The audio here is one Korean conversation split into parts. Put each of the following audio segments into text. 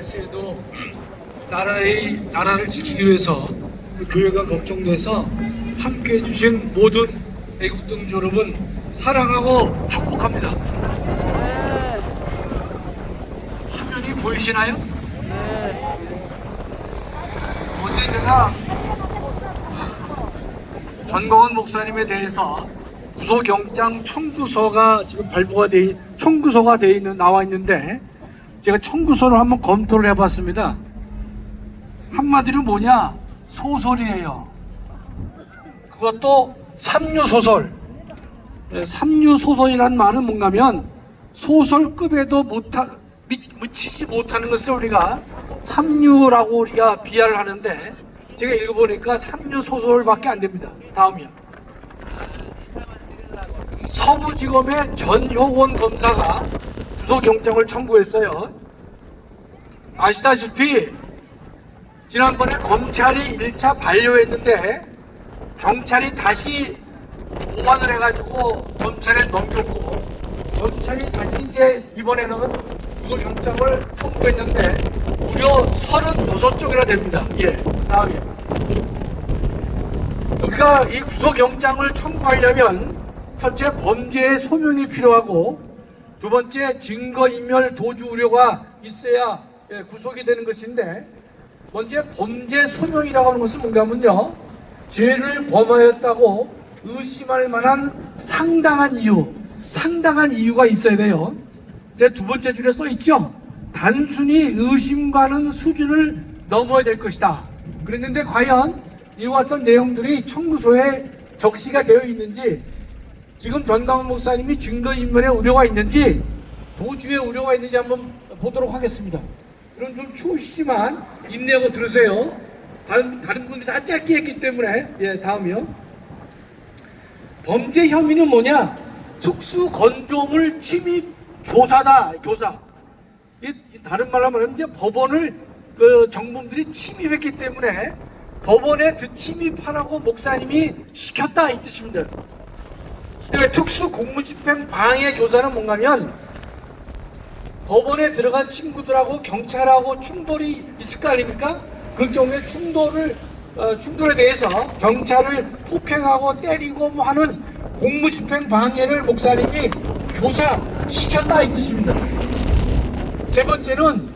날씨에도 나라를 지키기 위해서 그 교회가 걱정돼서 함께 해주신 모든 애국동지 여러분 사랑하고 축복합니다. 화면이 보이시나요? 어제 제가 전광훈 목사님에 대해서 구속영장 청구서가 지금 청구서가 나와 있는데 제가 청구서를 한번 검토를 해봤습니다. 한마디로 뭐냐? 소설이에요. 그것도 삼류소설. 삼류소설이란 말은 뭔가면 소설급에도 미치지 못하는 것을 우리가 삼류라고 우리가 비하를 하는데 제가 읽어보니까 삼류소설밖에 안 됩니다. 다음이요. 서부지검의 전효곤 검사가 구속영장을 청구했어요. 아시다시피 지난번에 검찰이 1차 반려했는데 경찰이 다시 보완을 해가지고 검찰에 넘겼고 검찰이 다시 이제 이번에는 구속영장을 청구했는데 무려 36쪽이나 됩니다. 예, 다음이요. 우리가 이 구속영장을 청구하려면 첫째 범죄의 소명이 필요하고 두 번째 증거인멸 도주 우려가 있어야 구속이 되는 것인데 먼저 범죄 소명이라고 하는 것은 뭔가 하면요, 죄를 범하였다고 의심할 만한 상당한 이유가 있어야 돼요. 제 두 번째 줄에 써 있죠. 단순히 의심가는 수준을 넘어야 될 것이다. 그랬는데 과연 이와 같은 내용들이 청구서에 적시가 되어 있는지, 지금 전광훈 목사님이 증거인멸에 우려가 있는지, 도주에 우려가 있는지 한번 보도록 하겠습니다. 그럼 좀 추우시지만 인내하고 들으세요. 다른 분들이 다 짧게 했기 때문에. 예, 다음이요. 범죄 혐의는 뭐냐? 특수 건조물 침입 교사다. 교사. 다른 말로 하면 이제 법원을 정범들이 침입했기 때문에 법원에 침입하라고 목사님이 시켰다 이 뜻입니다. 특수 공무집행 방해 교사는 뭔가면 법원에 들어간 친구들하고 경찰하고 충돌이 있을 거 아닙니까? 그럴 경우에 충돌에 대해서 경찰을 폭행하고 때리고 뭐 하는 공무집행 방해를 목사님이 교사시켰다 이 뜻입니다. 세 번째는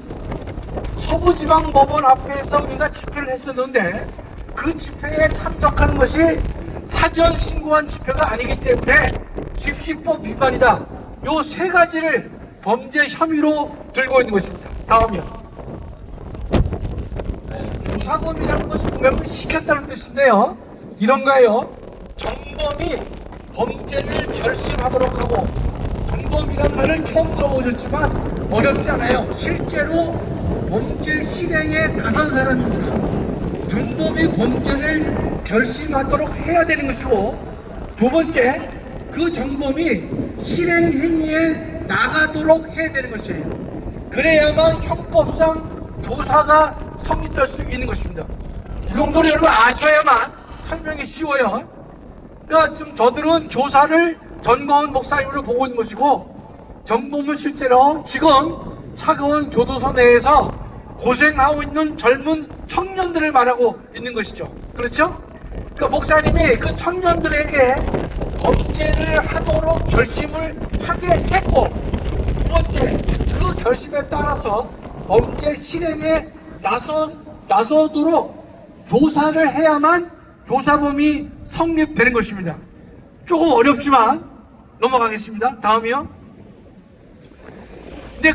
서부지방법원 앞에서 우리가 집회를 했었는데 그 집회에 참석하는 것이 사전 신고한 집회가 아니기 때문에 집시법 위반이다. 요 세 가지를 범죄 혐의로 들고 있는 것입니다. 다음이요. 교사범이라는 것이 보면 시켰다는 뜻인데요. 이런 거예요. 정범이 범죄를 결심하도록 하고, 정범이라는 말을 처음 들어보셨지만 어렵지 않아요. 실제로 범죄 실행에 나선 사람입니다. 정범이 범죄를 결심하도록 해야 되는 것이고, 두 번째, 그 정범이 실행 행위에 나가도록 해야 되는 것이에요. 그래야만 형법상 교사가 성립될 수 있는 것입니다. 이 정도로 여러분 아셔야만 설명이 쉬워요. 그러니까 지금 저들은 교사를 전광훈 목사님으로 보고 있는 것이고, 정범은 실제로 지금 차가운 교도소 내에서 고생하고 있는 젊은 청년들을 말하고 있는 것이죠. 그렇죠? 그러니까 목사님이 그 청년들에게 범죄를 하도록 결심을 하게 했고, 두 번째, 그 결심에 따라서 범죄 실행에 나서도록 교사를 해야만 교사범이 성립되는 것입니다. 조금 어렵지만 넘어가겠습니다. 다음이요. 근데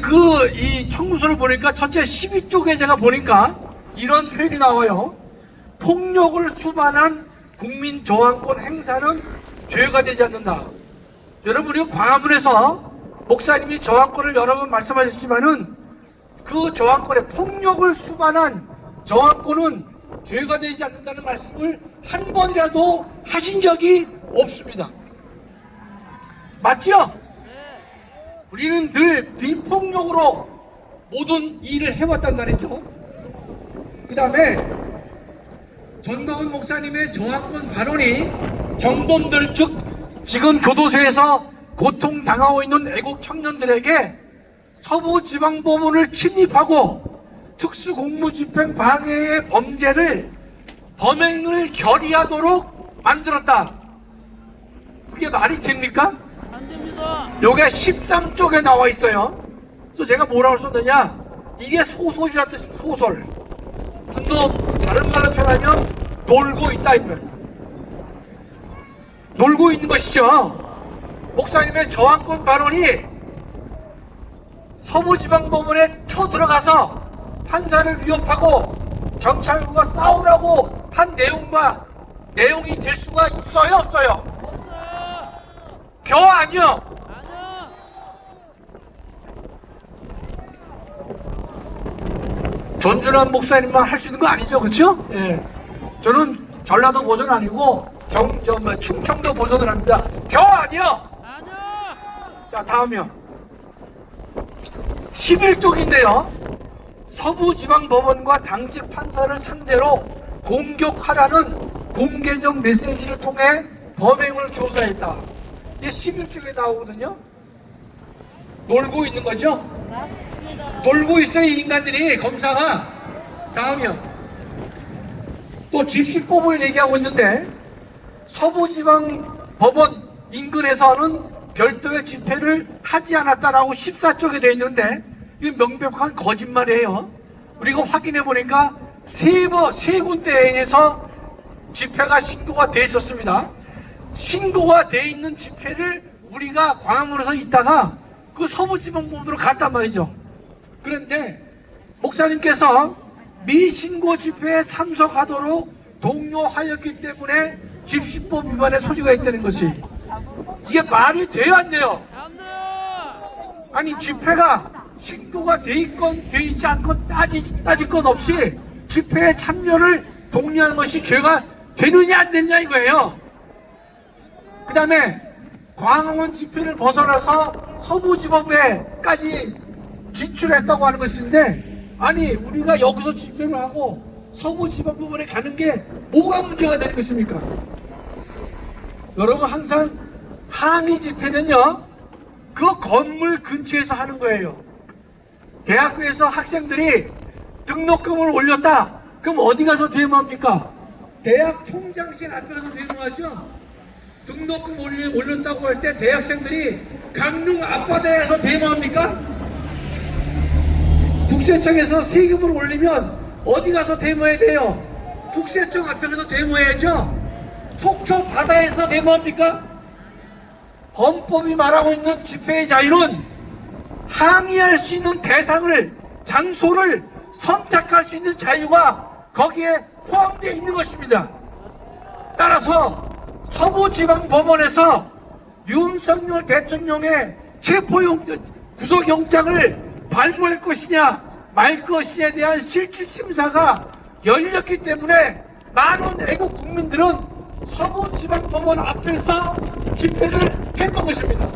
이 청구서를 보니까 첫째 12쪽에 제가 보니까 이런 표현이 나와요. 폭력을 수반한 국민 저항권 행사는 죄가 되지 않는다. 여러분, 우리 광화문에서 목사님이 저항권을 여러 번 말씀하셨지만은 그 저항권에 폭력을 수반한 저항권은 죄가 되지 않는다는 말씀을 한 번이라도 하신 적이 없습니다. 맞죠? 우리는 늘 비폭력으로 모든 일을 해왔단 말이죠. 그 다음에 전광훈 목사님의 저항권 발언이 정범들, 즉 지금 교도소에서 고통당하고 있는 애국 청년들에게 서부지방법원을 침입하고 특수공무집행 방해의 범행을 결의하도록 만들었다. 그게 말이 됩니까? 안 됩니다. 요게 13쪽에 나와 있어요. 그래서 제가 뭐라고 썼느냐, 이게 소설이라 뜻이 소설. 또 다른 말로 표현하면 놀고 있다 이거예요. 놀고 있는 것이죠. 목사님의 저항권 발언이 서부지방법원에 쳐들어가서 판사를 위협하고 경찰과 싸우라고 한 내용이 될 수가 있어요, 없어요? 없어요. 겨 아니요. 아니요. 전준환 목사님만 할 수 있는 거 아니죠, 그렇죠? 예. 저는 전라도 버전 아니고 충청도 버전을 합니다. 겨 아니요. 아니요. 자, 다음이요. 11쪽인데요. 서부지방법원과 당직 판사를 상대로 공격하라는 공개적 메시지를 통해 범행을 조사했다. 이게 11쪽에 나오거든요. 놀고 있는 거죠? 맞습니다. 놀고 있어요, 이 인간들이. 검사가. 다음이요. 또 집시법을 얘기하고 있는데 서부지방법원 인근에서는 별도의 집회를 하지 않았다라고 14쪽에 되어 있는데 이게 명백한 거짓말이에요. 우리가 확인해 보니까 세 군데에서 집회가 신고가 돼 있었습니다. 신고가 돼 있는 집회를 우리가 광화문에서 있다가 그 서부지방법원으로 갔단 말이죠. 그런데 목사님께서 미신고 집회에 참석하도록 독려하였기 때문에 집시법 위반의 소지가 있다는 것이, 이게 말이 돼요, 안 돼요? 안 돼요. 아니, 집회가 신고가 돼 있건 돼 있지 않건 따질 것 없이 집회에 참여를 독려하는 것이 죄가 되느냐 안 되느냐 이거예요. 그 다음에 광화문 집회를 벗어나서 서부지법에까지 진출했다고 하는 것인데, 아니 우리가 여기서 집회를 하고 서부지방법원에 가는 게 뭐가 문제가 되는 것입니까? 여러분, 항상 항의 집회는요, 그 건물 근처에서 하는 거예요. 대학교에서 학생들이 등록금을 올렸다. 그럼 어디 가서 데모합니까? 대학 총장실 앞에 가서 데모하죠. 등록금 올렸다고 할 때 대학생들이 강릉 앞바다에서 데모합니까? 국세청에서 세금을 올리면 어디 가서 데모해야 돼요? 국세청 앞에 가서 데모해야죠. 속초 바다에서 데모합니까? 헌법이 말하고 있는 집회의 자유는 항의할 수 있는 대상을, 장소를 선택할 수 있는 자유가 거기에 포함되어 있는 것입니다. 따라서 서부지방법원에서 윤석열 대통령의 구속영장을 발부할 것이냐 말 것이냐에 대한 실질심사가 열렸기 때문에 많은 애국 국민들은 서부지방법원 앞에서 집회를 했던 것입니다.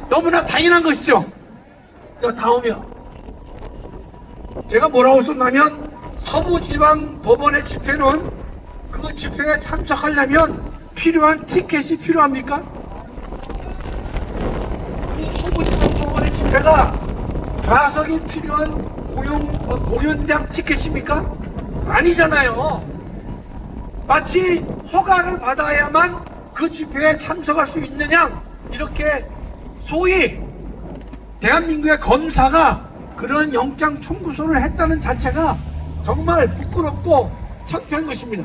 너무나 당연한 것이죠. 자, 다음이요. 제가 뭐라고 썼냐면, 서부지방법원의 집회는 그 집회에 참석하려면 필요한 티켓이 필요합니까? 그 서부지방법원의 집회가 좌석이 필요한 공연장 티켓입니까? 아니잖아요. 마치 허가를 받아야만 그 집회에 참석할 수 있느냐, 이렇게 소위 대한민국의 검사가 그런 영장 청구서를 했다는 자체가 정말 부끄럽고 창피한 것입니다.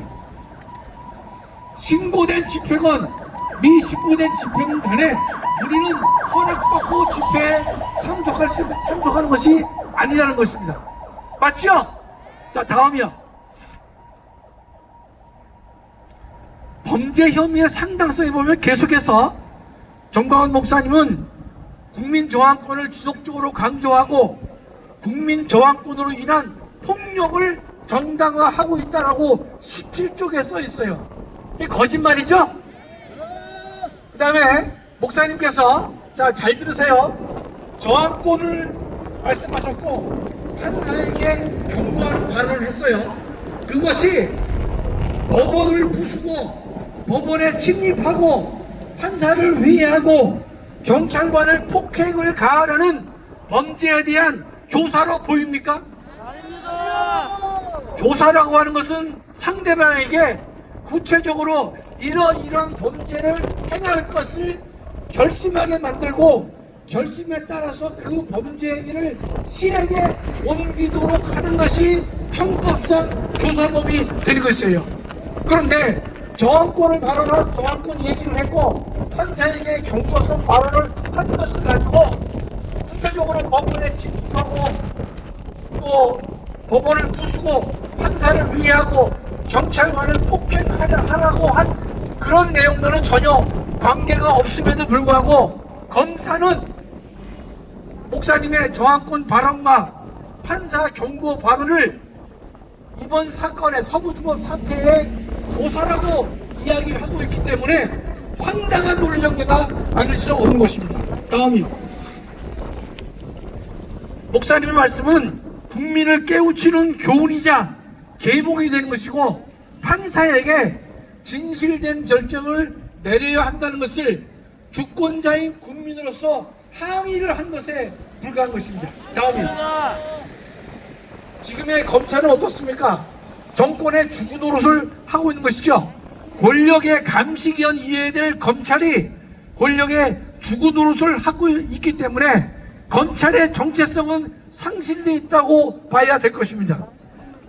신고된 집회건 미신고된 집회건 간에 우리는 허락받고 집회에 참석하는 것이 아니라는 것입니다. 맞죠? 자, 다음이요. 범죄 혐의의 상당성에 보면 계속해서 정광훈 목사님은 국민저항권을 지속적으로 강조하고 국민저항권으로 인한 폭력을 정당화하고 있다라고 17쪽에 써 있어요. 이게 거짓말이죠? 그 다음에 목사님께서, 자, 잘 들으세요. 저항권을 말씀하셨고 판사에게 경고하는 발언을 했어요. 그것이 법원을 부수고 법원에 침입하고 판사를 위해하고 경찰관을 폭행을 가하려는 범죄에 대한 교사로 보입니까? 아닙니다. 교사라고 하는 것은 상대방에게 구체적으로 이러이러한 범죄를 행할 것을 결심하게 만들고 결심에 따라서 그 범죄의 일을 실행에 옮기도록 하는 것이 형법상 교사법이 되는 것이에요. 그런데 저항권을 발언한 저항권 얘기를 했고 판사에게 경고성 발언을 한 것을 가지고 구체적으로 법원에 집중하고 또 법원을 부수고 판사를 위해하고 경찰관을 폭행하라고 한 그런 내용들은 전혀 관계가 없음에도 불구하고 검사는 목사님의 저항권 발언과 판사 경고 발언을 이번 사건의 서부지법 사태의 교사라고 이야기를 하고 있기 때문에 황당한 논리전개가 아닐 수 없는 것입니다. 다음이요. 목사님의 말씀은 국민을 깨우치는 교훈이자 계몽이 된 것이고 판사에게 진실된 결정을 내려야 한다는 것을 주권자인 국민으로서 항의를 한 것에 불과한 것입니다. 다음이요. 지금의 검찰은 어떻습니까? 정권의 주구 노릇을 하고 있는 것이죠. 권력의 감시기관 이해야 될 검찰이 권력의 주구 노릇을 하고 있기 때문에 검찰의 정체성은 상실되어 있다고 봐야 될 것입니다.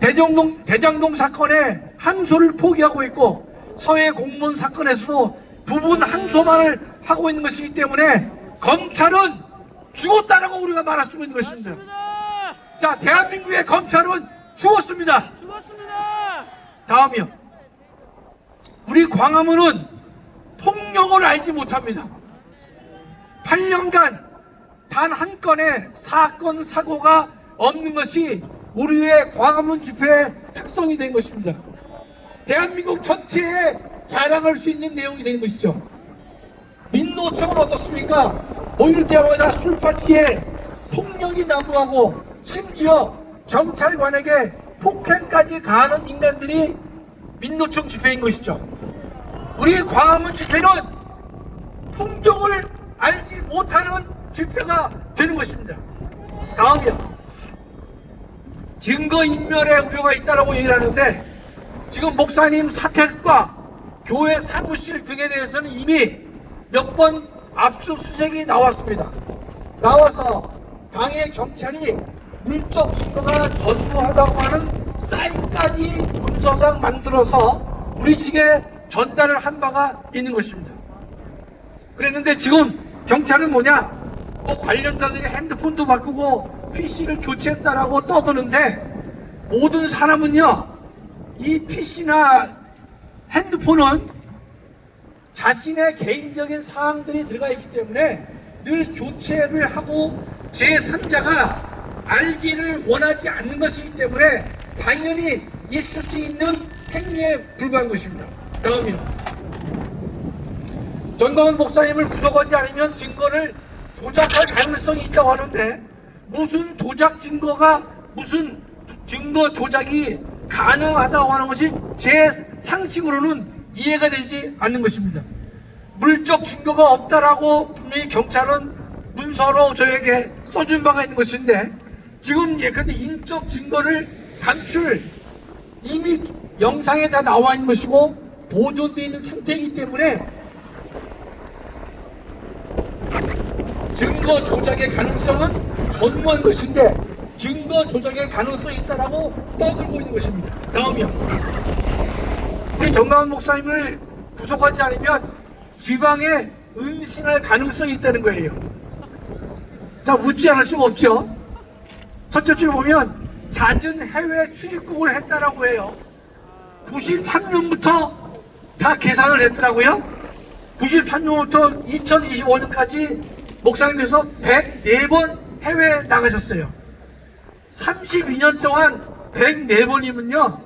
대장동 사건에 항소를 포기하고 있고 서해 공무원 사건에서도 부분 항소만을 하고 있는 것이기 때문에 검찰은 죽었다라고 우리가 말할 수 있는 것입니다. 자, 대한민국의 검찰은 죽었습니다. 다음이요. 우리 광화문은 폭력을 알지 못합니다. 8년간 단 한 건의 사건 사고가 없는 것이 우리의 광화문 집회의 특성이 된 것입니다. 대한민국 전체에 자랑할 수 있는 내용이 된 것이죠. 민노총은 어떻습니까? 모일 때마다 술파티에 폭력이 난무하고 심지어 경찰관에게 폭행까지 가하는 인간들이 민노총 집회인 것이죠. 우리 광화문 집회는 풍경을 알지 못하는 집회가 되는 것입니다. 다음이요. 증거인멸의 우려가 있다고 얘기를 하는데 지금 목사님 사택과 교회 사무실 등에 대해서는 이미 몇 번 압수수색이 나왔습니다. 나와서 당의 경찰이 물적 증거가 전무하다고 하는 사인까지 문서상 만들어서 우리 측에 전달을 한 바가 있는 것입니다. 그랬는데 지금 경찰은 뭐냐? 뭐 관련자들이 핸드폰도 바꾸고 PC를 교체했다라고 떠드는데 모든 사람은요, 이 PC나 핸드폰은 자신의 개인적인 사항들이 들어가 있기 때문에 늘 교체를 하고 제3자가 알기를 원하지 않는 것이기 때문에 당연히 있을 수 있는 행위에 불과한 것입니다. 다음이요. 전광훈 목사님을 구속하지 않으면 증거를 조작할 가능성이 있다고 하는데 무슨 조작 증거가 무슨 증거 조작이 가능하다고 하는 것이 제 상식으로는 이해가 되지 않는 것입니다. 물적 증거가 없다라고 분명히 경찰은 문서로 저에게 써준 바가 있는 것인데 지금 예컨대 인적 증거를 감출 이미 영상에 다 나와 있는 것이고 보존되어 있는 상태이기 때문에 증거 조작의 가능성은 전무한 것인데 증거 조작의 가능성이 있다라고 떠들고 있는 것입니다. 다음이요. 우리 정광훈 목사님을 구속하지 않으면 지방에 은신할 가능성이 있다는 거예요. 자, 웃지 않을 수가 없죠. 첫째 줄 보면 잦은 해외 출입국을 했다라고 해요. 93년부터 다 계산을 했더라고요. 93년부터 2025년까지 목사님께서 104번 해외에 나가셨어요. 32년 동안 104번이면요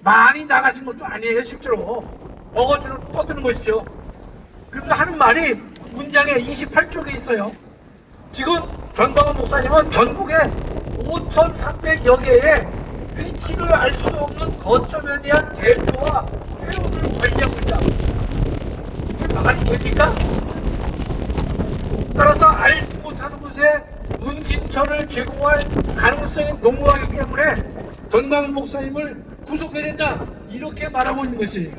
많이 나가신 것도 아니에요. 실제로 어거지로 떠드는 것이죠. 그래서 하는 말이 문장에 28쪽에 있어요. 지금 전광훈 목사님은 전국에 5,300여 개의 위치를 알 수 없는 거점에 대한 대표와 회원을 관리하고 있다. 이게 말이 됩니까? 따라서 알지 못하는 곳에 문신처를 제공할 가능성이 농후하기 때문에 전광훈 목사님을 구속해야 된다 이렇게 말하고 있는 것이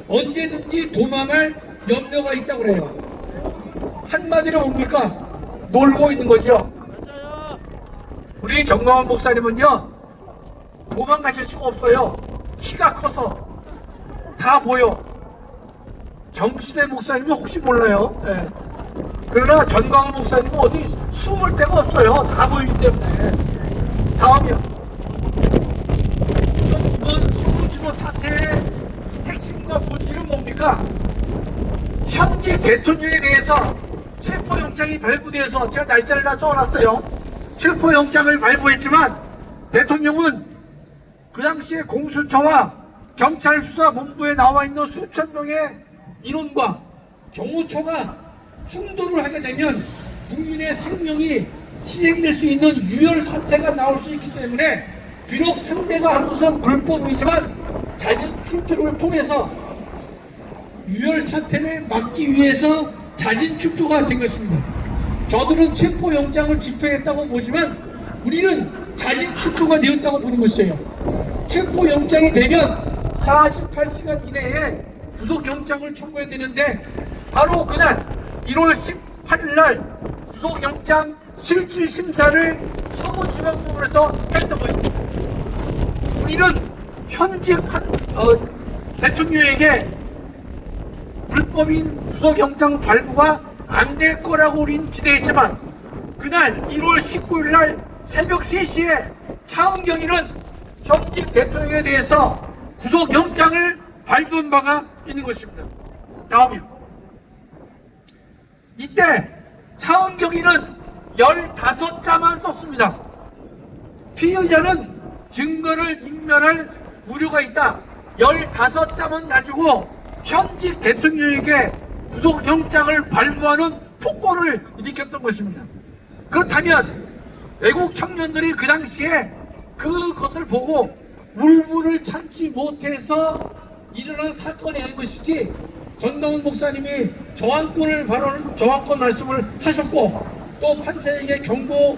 언제든지 도망할 염려가 있다고 그래요. 한마디로 뭡니까? 놀고 있는 거죠. 맞아요. 우리 전광훈 목사님은요 도망가실 수가 없어요. 키가 커서 다 보여. 정신의 목사님은 혹시 몰라요. 예. 그러나 전광훈 목사님은 어디 숨을 데가 없어요. 다 보이기 때문에. 다음이요. 이번 수구지로 사태의 핵심과 본질은 뭡니까? 현직 대통령에 대해서 체포영장이 발부돼서 제가 날짜를 다 써놨어요. 체포영장을 발부했지만 대통령은 그 당시에 공수처와 경찰 수사본부에 나와 있는 수천 명의 인원과 경호처가 충돌을 하게 되면 국민의 생명이 희생될 수 있는 유혈 사태가 나올 수 있기 때문에 비록 상대가 한 것은 불법이지만 잦은 출두를 통해서 유혈 사태를 막기 위해서 잦은 출두가 된 것입니다. 저들은 체포영장을 집행했다고 보지만 우리는 잦은 출두가 되었다고 보는 것이에요. 체포영장이 되면 48시간 이내에 구속영장을 청구해야 되는데 바로 그날 1월 18일 날 구속영장 실질심사를 서부지방법원에서 했던 것입니다. 우리는 현직 대통령에게 불법인 구속영장 발부가 안 될 거라고 우리는 기대했지만 그날 1월 19일 날 새벽 3시에 차은경이는 현직 대통령에 대해서 구속영장을 발부한 바가 있는 것입니다. 다음이요. 이때 차은경이는 15자만 썼습니다. 피의자는 증거를 인멸할 우려가 있다. 15자만 가지고 현직 대통령에게 구속영장을 발부하는 폭거를 일으켰던 것입니다. 그렇다면 외국 청년들이 그 당시에 그것을 보고 울분을 참지 못해서 일어난 사건이 아닌 것이지 전광훈 목사님이 저항권 말씀을 하셨고 또 판사에게 경고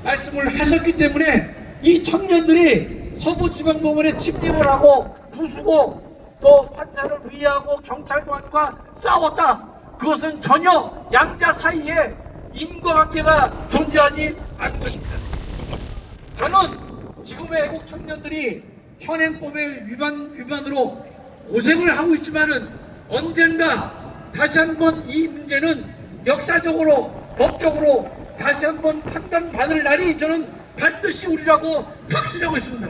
말씀을 하셨기 때문에 이 청년들이 서부지방법원에 침입을 하고 부수고 또 판사를 위하고 경찰관과 싸웠다. 그것은 전혀 양자 사이에 인과관계가 존재하지 않는 것입니다. 저는 지금의 애국 청년들이 현행법의 위반으로 고생을 하고 있지만은 언젠가 다시 한번 이 문제는 역사적으로 법적으로 다시 한번 판단받을 날이 저는 반드시 우리라고 확신하고 있습니다.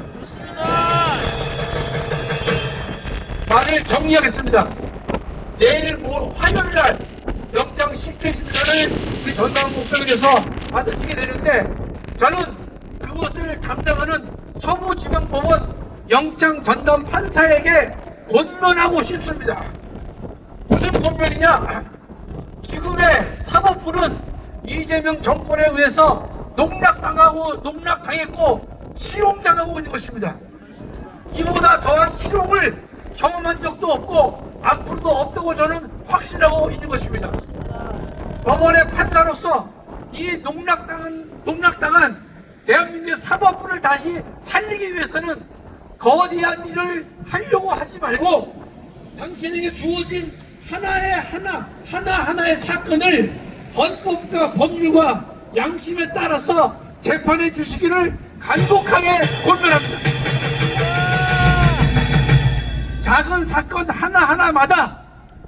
말을 정리하겠습니다. 내일 화요일 날 영장 실패심사를 우리 전광훈 목사님께서 받으시게 되는데 저는 그것을 담당하는 서부지방법원 영장 전담 판사에게 권면하고 싶습니다. 무슨 권면이냐? 지금의 사법부는 이재명 정권에 의해서 농락당했고 실용당하고 있는 것입니다. 이보다 더한 실용을 경험한 적도 없고 앞으로도 없다고 저는 확신하고 있는 것입니다. 법원의 판사로서 이 농락당한 대한민국의 사법부를 다시 살리기 위해서는 거대한 일을 하려고 하지 말고 당신에게 주어진 하나하나의 사건을 헌법과 법률과 양심에 따라서 재판해 주시기를 간곡하게 권면합니다. 작은 사건 하나하나마다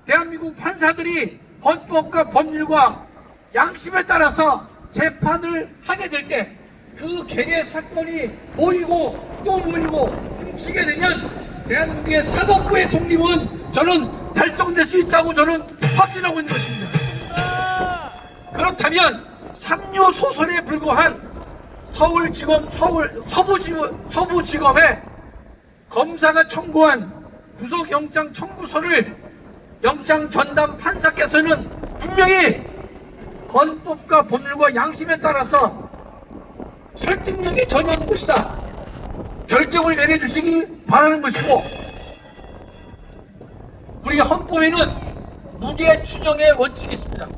대한민국 판사들이 헌법과 법률과 양심에 따라서 재판을 하게 될 때 그 개개 사건이 모이고 또 모이고 뭉치게 되면 대한민국의 사법부의 독립은 저는 달성될 수 있다고 저는 확신하고 있는 것입니다. 그렇다면 삼류 소설에 불과한 서부지검의 검사가 청구한 구속영장 청구서를 영장 전담 판사께서는 분명히 헌법과 법률과 양심에 따라서 설득력이 전혀 없는 것이다. 결정을 내려주시기 바라는 것이고 우리 헌법에는 무죄 추정의 원칙이 있습니다.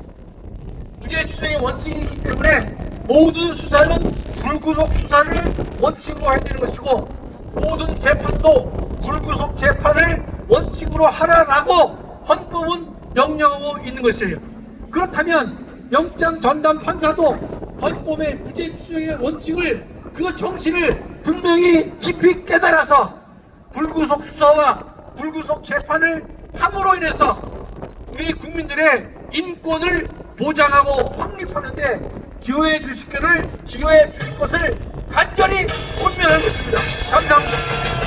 무죄 추정의 원칙이 있기 때문에 모든 수사는 불구속 수사를 원칙으로 해야 되는 것이고, 모든 재판도 불구속 재판을 원칙으로 하라라고 헌법은 명령하고 있는 것이에요. 그렇다면 영장 전담 판사도 헌법의 무죄 추정의 원칙을, 그 정신을 분명히 깊이 깨달아서 불구속 수사와 불구속 재판을 함으로 인해서 우리 국민들의 인권을 보장하고 확립하는데 기여해 주실 것을 간절히 권면하겠습니다. 감사합니다.